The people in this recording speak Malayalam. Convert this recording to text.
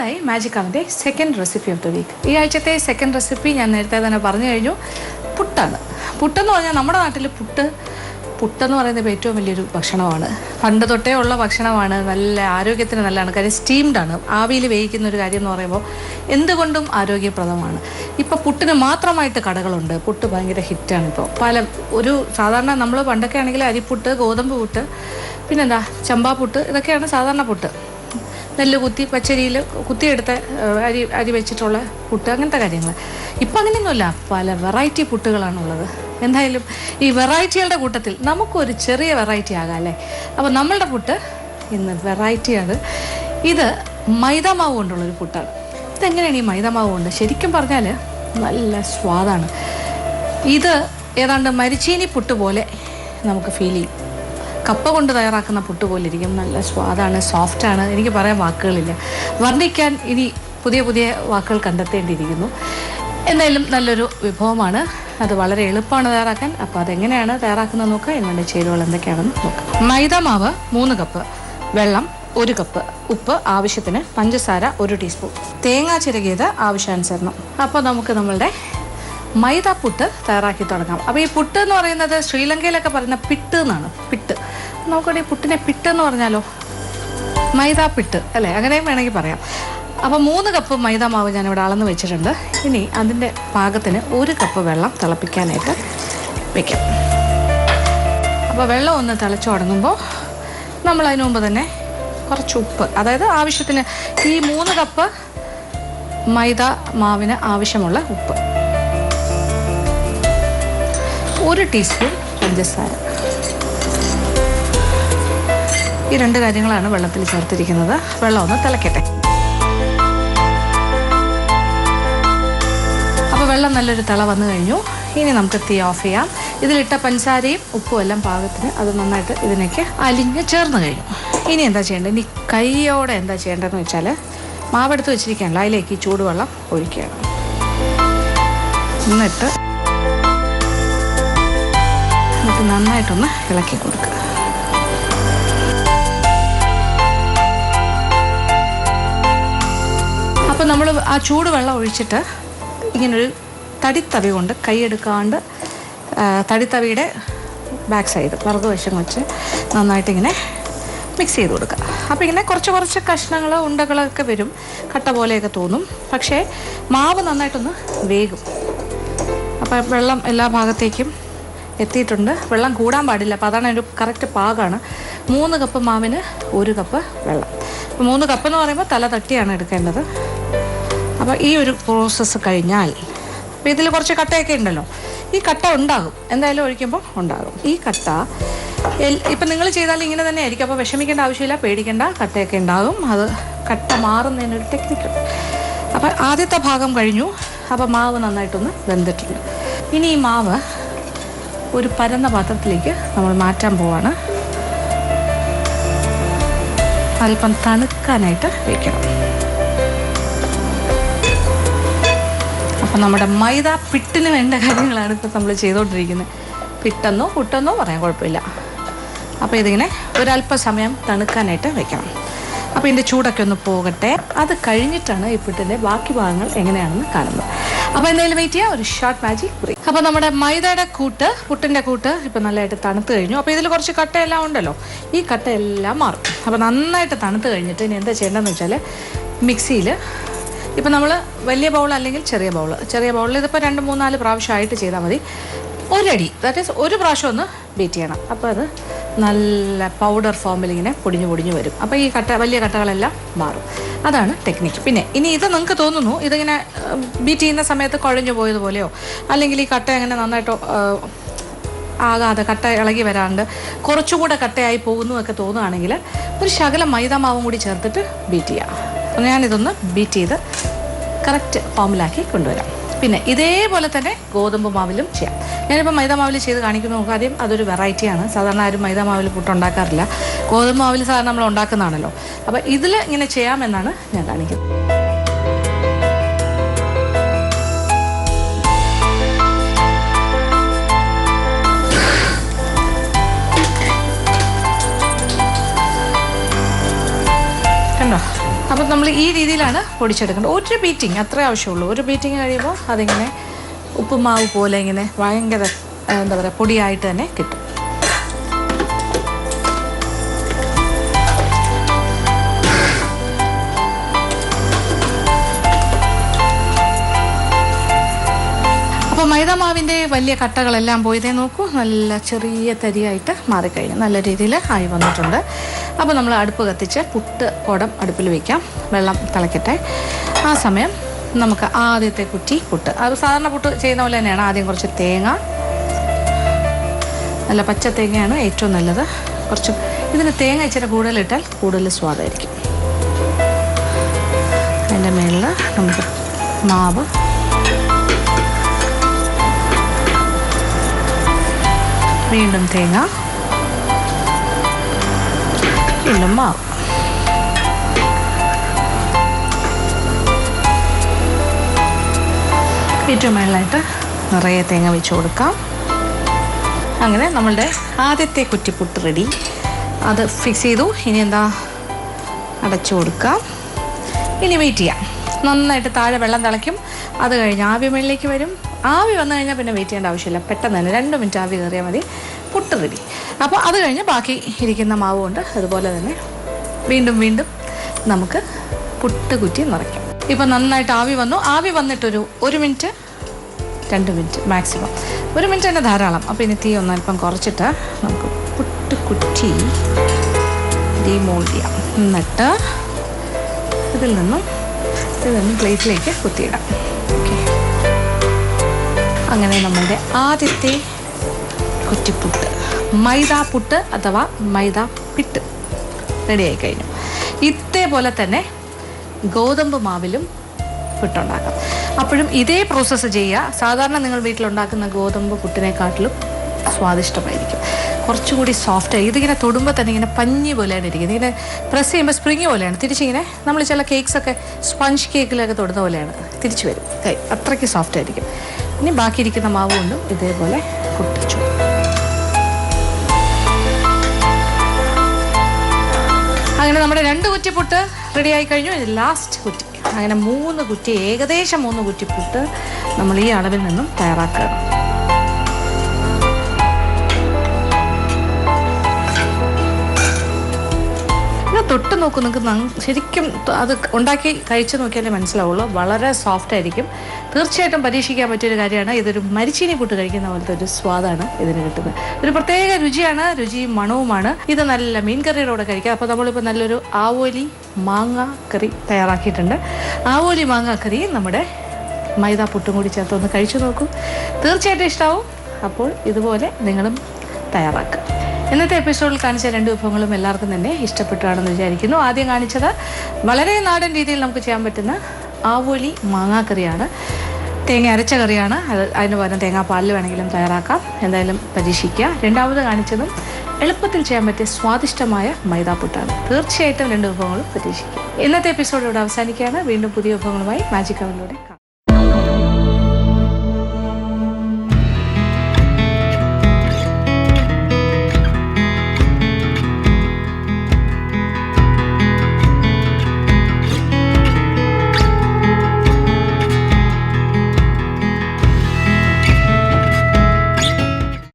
അടുത്തതായി മാജിക് അവൻ്റെ second recipe of the week. ഈ ആഴ്ചത്തെ സെക്കൻഡ് റെസിപ്പി ഞാൻ നേരത്തെ തന്നെ പറഞ്ഞു കഴിഞ്ഞു. പുട്ടാണ്. പുട്ടെന്ന് പറഞ്ഞാൽ നമ്മുടെ നാട്ടിൽ പുട്ടെന്ന് പറയുന്നത് ഏറ്റവും വലിയൊരു ഭക്ഷണമാണ്. പണ്ട് തൊട്ടേ ഉള്ള ഭക്ഷണമാണ്. നല്ല ആരോഗ്യത്തിന് നല്ലതാണ്. കാര്യം സ്റ്റീംഡാണ്. ആവിയിൽ വേവിക്കുന്ന ഒരു കാര്യം എന്ന് പറയുമ്പോൾ എന്തുകൊണ്ടും ആരോഗ്യപ്രദമാണ്. ഇപ്പോൾ പുട്ടിന് മാത്രമായിട്ട് കടകളുണ്ട്. പുട്ട് ഭയങ്കര ഹിറ്റാണ് ഇപ്പോൾ. സാധാരണ നമ്മൾ പണ്ടൊക്കെ ആണെങ്കിൽ അരിപ്പുട്ട്, ഗോതമ്പ് പുട്ട്, പിന്നെന്താ ചമ്പാപ്പുട്ട്, ഇതൊക്കെയാണ് സാധാരണ പുട്ട്. നെല്ല് കുത്തി പച്ചരിയിൽ കുത്തിയെടുത്ത അരി വെച്ചിട്ടുള്ള പുട്ട്, അങ്ങനത്തെ കാര്യങ്ങൾ. ഇപ്പം അങ്ങനെയൊന്നുമില്ല. പല വെറൈറ്റി പുട്ടുകളാണുള്ളത്. എന്തായാലും ഈ വെറൈറ്റികളുടെ കൂട്ടത്തിൽ നമുക്കൊരു ചെറിയ വെറൈറ്റി ആകാം അല്ലേ? അപ്പോൾ നമ്മളുടെ പുട്ട് ഇന്ന് വെറൈറ്റിയാണ്. ഇത് മൈദാമാവ് കൊണ്ടുള്ളൊരു പുട്ടാണ്. ഇതെങ്ങനെയാണ് ഈ മൈദാമാവ് കൊണ്ട്? ശരിക്കും പറഞ്ഞാൽ നല്ല സ്വാദാണ്. ഇത് ഏതാണ്ട് മരിച്ചീനി പുട്ട് പോലെ നമുക്ക് ഫീൽ ചെയ്യും. കപ്പ കൊണ്ട് തയ്യാറാക്കുന്ന പുട്ട് പോലെ ഇരിക്കും. നല്ല സ്വാദാണ്, സോഫ്റ്റാണ്. എനിക്ക് പറയാൻ വാക്കുകളില്ല. വർണ്ണിക്കാൻ ഇനി പുതിയ പുതിയ വാക്കുകൾ കണ്ടെത്തേണ്ടിയിരിക്കുന്നു. എന്തായാലും നല്ലൊരു വിഭവമാണ്. അത് വളരെ എളുപ്പമാണ് തയ്യാറാക്കാൻ. അപ്പോൾ അതെങ്ങനെയാണ് തയ്യാറാക്കുന്നത് നോക്കുക. ഇതിൻ്റെ ചേരുവകൾ എന്തൊക്കെയാണെന്ന് നോക്കാം. മൈദാമാവ് 3 കപ്പ്, വെള്ളം 1 കപ്പ്, ഉപ്പ് ആവശ്യത്തിന്, പഞ്ചസാര 1 ടീസ്പൂൺ, തേങ്ങ ചിരകിയത് ആവശ്യാനുസരണം. അപ്പോൾ നമുക്ക് നമ്മളുടെ മൈദാപ്പുട്ട് തയ്യാറാക്കി തുടങ്ങാം. അപ്പോൾ ഈ പുട്ട് എന്ന് പറയുന്നത് ശ്രീലങ്കയിലൊക്കെ പറയുന്ന പിട്ട് എന്നാണ്. പിട്ട് നമുക്കിവിടെ ഈ പുട്ടിനെ പിട്ട് എന്ന് പറഞ്ഞാലോ, മൈദാപ്പിട്ട് അല്ലേ, അങ്ങനെയും വേണമെങ്കിൽ പറയാം. അപ്പോൾ 3 കപ്പ് മൈദാമാവ് ഞാനിവിടെ അളന്ന് വെച്ചിട്ടുണ്ട്. ഇനി അതിൻ്റെ പാകത്തിന് 1 കപ്പ് വെള്ളം തിളപ്പിക്കാനായിട്ട് വയ്ക്കാം. അപ്പോൾ വെള്ളം ഒന്ന് തിളച്ച് തുടങ്ങുമ്പോൾ നമ്മൾ അതിനു മുമ്പ് തന്നെ കുറച്ച് ഉപ്പ്, അതായത് ആവശ്യത്തിന്, ഈ 3 കപ്പ് മൈദ മാവിന് ആവശ്യമുള്ള ഉപ്പ്, 1 ടീസ്പൂൺ പഞ്ചസാര. ഈ 2 കാര്യങ്ങളാണ് വെള്ളത്തിൽ ചേർത്തിരിക്കുന്നത്. വെള്ളം ഒന്ന് തിളക്കട്ടെ. അപ്പോൾ വെള്ളം നല്ലൊരു തിള വന്നു കഴിഞ്ഞു. ഇനി നമുക്ക് തീ ഓഫ് ചെയ്യാം. ഇതിലിട്ട പഞ്ചസാരയും ഉപ്പും എല്ലാം പാകത്തിന് അത് നന്നായിട്ട് ഇതിനേക്ക് അലിഞ്ഞ് ചേർന്ന് കഴിഞ്ഞു. ഇനി എന്താ ചെയ്യേണ്ടത്? ഇനി കൈയോടെ എന്താ ചെയ്യേണ്ടതെന്ന് വെച്ചാൽ, മാവെടുത്ത് വെച്ചിരിക്കുകയാണല്ലോ, അതിലേക്ക് ഈ ചൂടുവെള്ളം ഒഴിക്കുകയാണ്. എന്നിട്ട് നന്നായിട്ടൊന്ന് ഇളക്കി കൊടുക്കുക. അപ്പോൾ നമ്മൾ ആ ചൂടുവെള്ളം ഒഴിച്ചിട്ട് ഇങ്ങനൊരു തടിത്തവി കൊണ്ട്, കൈയെടുക്കാണ്ട് തടിത്തവിയുടെ ബാക്ക് സൈഡ് വലതുവശം വെച്ച് നന്നായിട്ടിങ്ങനെ മിക്സ് ചെയ്ത് കൊടുക്കുക. അപ്പോൾ ഇങ്ങനെ കുറച്ച് കഷ്ണങ്ങൾ, ഉണ്ടകളൊക്കെ വരും, കട്ട പോലെയൊക്കെ തോന്നും. പക്ഷേ മാവ് നന്നായിട്ടൊന്ന് വേകും. അപ്പോൾ വെള്ളം എല്ലാ ഭാഗത്തേക്കും എത്തിയിട്ടുണ്ട്. വെള്ളം കൂടാൻ പാടില്ല. അപ്പോൾ അതാണ് ഒരു കറക്റ്റ് പാകമാണ്. 3 കപ്പ് മാവിന് 1 കപ്പ് വെള്ളം. അപ്പോൾ 3 കപ്പ് എന്ന് പറയുമ്പോൾ തല തട്ടിയാണ് എടുക്കേണ്ടത്. അപ്പോൾ ഈ ഒരു പ്രോസസ്സ് കഴിഞ്ഞാൽ, അപ്പോൾ ഇതിൽ കുറച്ച് കട്ടയൊക്കെ ഉണ്ടല്ലോ, ഈ കട്ട ഉണ്ടാകും, എന്തായാലും ഒഴിക്കുമ്പോൾ ഉണ്ടാകും. ഈ കട്ട ഇപ്പം നിങ്ങൾ ചെയ്താൽ ഇങ്ങനെ തന്നെ ആയിരിക്കും. അപ്പോൾ വിഷമിക്കേണ്ട ആവശ്യമില്ല, പേടിക്കേണ്ട. കട്ടയൊക്കെ ഉണ്ടാകും. അത് കട്ട മാറുന്നതിനൊരു ടെക്നിക്കുണ്ട്. അപ്പോൾ ആദ്യത്തെ ഭാഗം കഴിഞ്ഞു. അപ്പോൾ മാവ് നന്നായിട്ടൊന്ന് വെന്തിട്ടുണ്ട്. ഇനി ഈ മാവ് ഒരു പരന്ന പാത്രത്തിലേക്ക് നമ്മൾ മാറ്റാൻ പോവാണ്. അല്പം തണുക്കാനായിട്ട് വയ്ക്കണം. അപ്പം നമ്മുടെ മൈദ പിട്ടിന് വേണ്ട കാര്യങ്ങളാണ് ഇപ്പോൾ നമ്മൾ ചെയ്തുകൊണ്ടിരിക്കുന്നത്. പിട്ടെന്നോ പുട്ടെന്നോ പറയാൻ കുഴപ്പമില്ല. അപ്പോൾ ഇതിങ്ങനെ ഒരല്പസമയം തണുക്കാനായിട്ട് വയ്ക്കണം. അപ്പോൾ ഇതിൻ്റെ ചൂടൊക്കെ ഒന്ന് പോകട്ടെ. അത് കഴിഞ്ഞിട്ടാണ് ഈ പുട്ടിൻ്റെ ബാക്കി ഭാഗങ്ങൾ എങ്ങനെയാണെന്ന് കാണുന്നത്. അപ്പോൾ എന്തായാലും വെയിറ്റ് ചെയ്യാം. ഒരു ഷോർട്ട് മാജിക് ബ്രേക്ക്. അപ്പോൾ നമ്മുടെ മൈദയുടെ കൂട്ട്, പുട്ടിൻ്റെ കൂട്ട് ഇപ്പോൾ നല്ലതായിട്ട് തണുത്ത് കഴിഞ്ഞു. അപ്പോൾ ഇതിൽ കുറച്ച് കട്ടയെല്ലാം ഉണ്ടല്ലോ, ഈ കട്ടയെല്ലാം മാറും. അപ്പോൾ നന്നായിട്ട് തണുത്ത് കഴിഞ്ഞിട്ട് ഇനി എന്താ ചെയ്യേണ്ടതെന്ന് വെച്ചാൽ, മിക്സിയിൽ, ഇപ്പോൾ നമ്മൾ വലിയ ബൗൾ അല്ലെങ്കിൽ ചെറിയ ബൗളിൽ ഇതിപ്പോൾ 2, 3, 4 പ്രാവശ്യമായിട്ട് ചെയ്താൽ മതി. ഒരടി, ദാറ്റ് ഈസ് 1 പ്രാവശ്യം ഒന്ന് ബീറ്റ് ചെയ്യണം. അപ്പോൾ അത് നല്ല പൗഡർ ഫോമിൽ ഇങ്ങനെ പൊടിഞ്ഞു വരും. അപ്പോൾ ഈ വലിയ കട്ടകളെല്ലാം മാറും. അതാണ് ടെക്നിക്ക്. പിന്നെ ഇനി ഇത് നിങ്ങൾക്ക് തോന്നുന്നു ഇതിങ്ങനെ ബീറ്റ് ചെയ്യുന്ന സമയത്ത് കുഴഞ്ഞു പോയതുപോലെയോ, അല്ലെങ്കിൽ ഈ കട്ട അങ്ങനെ നന്നായിട്ട് ആകാതെ, കട്ട ഇളകി വരാണ്ട് കുറച്ചുകൂടെ കട്ടയായി പോകുന്നു ഒക്കെ തോന്നുകയാണെങ്കിൽ ഒരു ശകലം മൈദാമാവും കൂടി ചേർത്തിട്ട് ബീറ്റ് ചെയ്യാം. ഞാനിതൊന്ന് ബീറ്റ് ചെയ്ത് കറക്റ്റ് ഫോമിലാക്കി കൊണ്ടുവരാം. പിന്നെ ഇതേപോലെ തന്നെ ഗോതമ്പ് മാവിലും ചെയ്യാം. ഞാനിപ്പോൾ മൈദാമാവിൽ ചെയ്ത് കാണിക്കുന്നു. നോക്കുക, ആദ്യം അതൊരു വെറൈറ്റിയാണ്. സാധാരണ ആരും മൈദാമാവിൽ പുട്ടുണ്ടാക്കാറില്ല. ഗോതമ്പ് മാവിൽ സാധാരണ നമ്മൾ ഉണ്ടാക്കുന്നതാണല്ലോ. അപ്പോൾ ഇതിൽ ഇങ്ങനെ ചെയ്യാമെന്നാണ് ഞാൻ കാണിക്കുന്നത്. കണ്ടോ, അപ്പം നമ്മൾ ഈ രീതിയിലാണ് പൊടിച്ചെടുക്കേണ്ടത്. ഒരു ബീറ്റിംഗ് അത്രേ ആവശ്യമുള്ളൂ. ഒരു ബീറ്റിംഗ് കഴിയുമ്പോൾ അതിങ്ങനെ ഉപ്പുമാവ് പോലെ ഇങ്ങനെ ഭയങ്കര എന്താ പറയുക പൊടിയായിട്ട് തന്നെ കിട്ടും. അപ്പോൾ മൈദാമാവിൻ്റെ വലിയ കട്ടകളെല്ലാം പോയതേ നോക്കൂ, നല്ല ചെറിയ തരിയായിട്ട് മാറിക്കഴിഞ്ഞു, നല്ല രീതിയിൽ ആയി വന്നിട്ടുണ്ട്. അപ്പോൾ നമ്മൾ അടുപ്പ് കത്തിച്ച് പുട്ട് കുടം അടുപ്പിൽ വയ്ക്കാം, വെള്ളം തിളക്കട്ടെ. ആ സമയം നമുക്ക് ആദ്യത്തെ കുറ്റി പുട്ട്, അത് സാധാരണ പുട്ട് ചെയ്യുന്ന പോലെ തന്നെയാണ്. ആദ്യം കുറച്ച് തേങ്ങ, നല്ല പച്ച തേങ്ങയാണ് ഏറ്റവും നല്ലത്. കുറച്ച് ഇതിന് തേങ്ങ ഇച്ചിരി കൂടുതലിട്ടാൽ കൂടുതൽ സ്വാദായിരിക്കും. അതിൻ്റെ മേളിൽ നമുക്ക് മാവ്, വീണ്ടും തേങ്ങ, വീണ്ടും മാവ്. ഏറ്റവും മേളിലായിട്ട് നിറയെ തേങ്ങ വെച്ച് കൊടുക്കാം. അങ്ങനെ നമ്മളുടെ ആദ്യത്തെ കുറ്റിപ്പുട്ട് റെഡി. അത് ഫിക്സ് ചെയ്തു. ഇനി എന്താ, അടച്ചു കൊടുക്കാം. ഇനി വെയിറ്റ് ചെയ്യാം. നന്നായിട്ട് താഴെ വെള്ളം തിളയ്ക്കും. അത് കഴിഞ്ഞ് ആവി മുകളിലേക്ക് വരും. ആവി വന്നു കഴിഞ്ഞാൽ പിന്നെ വെയിറ്റ് ചെയ്യേണ്ട ആവശ്യമില്ല, പെട്ടെന്ന് തന്നെ 2 മിനിറ്റ് ആവി കയറിയാൽ മതി, പുട്ട് റെഡി. അപ്പോൾ അത് കഴിഞ്ഞ് ബാക്കി ഇരിക്കുന്ന മാവ് കൊണ്ട് അതുപോലെ തന്നെ വീണ്ടും വീണ്ടും നമുക്ക് പുട്ട് കുറ്റി നിറയ്ക്കാം. ഇപ്പോൾ നന്നായിട്ട് ആവി വന്നു. ആവി വന്നിട്ടൊരു 1 മിനിറ്റ് 2 മിനിറ്റ് മാക്സിമം, 1 മിനിറ്റ് തന്നെ ധാരാളം. അപ്പോൾ ഇനി തീ ഒന്നല്പം കുറച്ചിട്ട് നമുക്ക് പുട്ട് കുറ്റി ഡീമോൾഡ് ചെയ്യാം. എന്നിട്ട് ഇതിൽ നിന്നും പ്ലേറ്റിലേക്ക് കുത്തിയിടാം. ഓക്കെ, അങ്ങനെ നമ്മളുടെ ആദ്യത്തെ കുറ്റിപ്പുട്ട്, മൈദാ പുട്ട് അഥവാ മൈദാ പിട്ട് റെഡിയായി കഴിഞ്ഞു. ഇതേപോലെ തന്നെ ഗോതമ്പ് മാവിലും പുട്ടുണ്ടാക്കാം. അപ്പോഴും ഇതേ പ്രോസസ്സ് ചെയ്യുക. സാധാരണ നിങ്ങൾ വീട്ടിലുണ്ടാക്കുന്ന ഗോതമ്പ് പുട്ടിനെക്കാട്ടിലും സ്വാദിഷ്ടമായിരിക്കും, കുറച്ചുകൂടി സോഫ്റ്റായി. ഇതിങ്ങനെ തൊടുമ്പോൾ തന്നെ ഇങ്ങനെ പഞ്ഞി പോലെയാണ് ഇരിക്കുന്നത്. ഇങ്ങനെ പ്രസ് ചെയ്യുമ്പോൾ സ്പ്രിങ് പോലെയാണ്. തിരിച്ചിങ്ങനെ നമ്മൾ ചില കേക്ക്സൊക്കെ സ്പഞ്ച് കേക്കിലൊക്കെ തൊടുന്ന പോലെയാണ് തിരിച്ചു വരും കൈ, അത്രയ്ക്ക് സോഫ്റ്റ് ആയിരിക്കും. ഇനി ബാക്കിയിരിക്കുന്ന മാവ് കൊണ്ടും ഇതേപോലെ പൊട്ടിച്ചു. അങ്ങനെ നമ്മുടെ 2 കുറ്റിപ്പുട്ട് റെഡിയായി കഴിഞ്ഞു. ഇത് ലാസ്റ്റ് കുറ്റി. അങ്ങനെ 3 കുറ്റി, ഏകദേശം 3 കുറ്റിപ്പുട്ട് നമ്മൾ ഈ അളവിൽ നിന്നും തയ്യാറാക്കുകയാണ്. തൊട്ട് നോക്കും, നിങ്ങൾക്ക് ശരിക്കും അത് ഉണ്ടാക്കി കഴിച്ച് നോക്കിയാലേ മനസ്സിലാവുള്ളൂ. വളരെ സോഫ്റ്റ് ആയിരിക്കും. തീർച്ചയായിട്ടും പരീക്ഷിക്കാൻ പറ്റിയൊരു കാര്യമാണ്. ഇതൊരു മരിച്ചീനി പുട്ട് കഴിക്കുന്ന പോലത്തെ ഒരു സ്വാദാണ് ഇതിന് കിട്ടുന്നത്. ഒരു പ്രത്യേക രുചിയാണ്, രുചിയും മണവുമാണ്. ഇത് നല്ല മീൻ കറിയുടെ കഴിക്കാം. അപ്പോൾ നമ്മളിപ്പോൾ നല്ലൊരു ആവോലി മാങ്ങ കറി തയ്യാറാക്കിയിട്ടുണ്ട്. ആവോലി മാങ്ങ കറി നമ്മുടെ മൈദാ പുട്ടും കൂടി ചേർത്ത് ഒന്ന് കഴിച്ചു നോക്കൂ, തീർച്ചയായിട്ടും ഇഷ്ടമാവും. അപ്പോൾ ഇതുപോലെ നിങ്ങളും തയ്യാറാക്കുക. ഇന്നത്തെ എപ്പിസോഡിൽ കാണിച്ച 2 വിഭവങ്ങളും എല്ലാവർക്കും തന്നെ ഇഷ്ടപ്പെട്ടാണെന്ന് വിചാരിക്കുന്നു. ആദ്യം കാണിച്ചത് വളരെ നാടൻ രീതിയിൽ നമുക്ക് ചെയ്യാൻ പറ്റുന്ന ആവോലി മാങ്ങാക്കറിയാണ്. തേങ്ങ അരച്ച കറിയാണ്. അതിന് പകരം തേങ്ങാപ്പാലിൽ വേണമെങ്കിലും തയ്യാറാക്കാം. എന്തായാലും പരീക്ഷിക്കുക. രണ്ടാമത് കാണിച്ചതും എളുപ്പത്തിൽ ചെയ്യാൻ പറ്റിയ സ്വാദിഷ്ടമായ മൈദാപ്പുട്ടാണ്. തീർച്ചയായിട്ടും 2 വിഭവങ്ങളും പരീക്ഷിക്കുക. ഇന്നത്തെ എപ്പിസോഡ് ഇവിടെ അവസാനിക്കുകയാണ്. വീണ്ടും പുതിയ വിഭവങ്ങളുമായി മാജിക് അവനിലൂടെ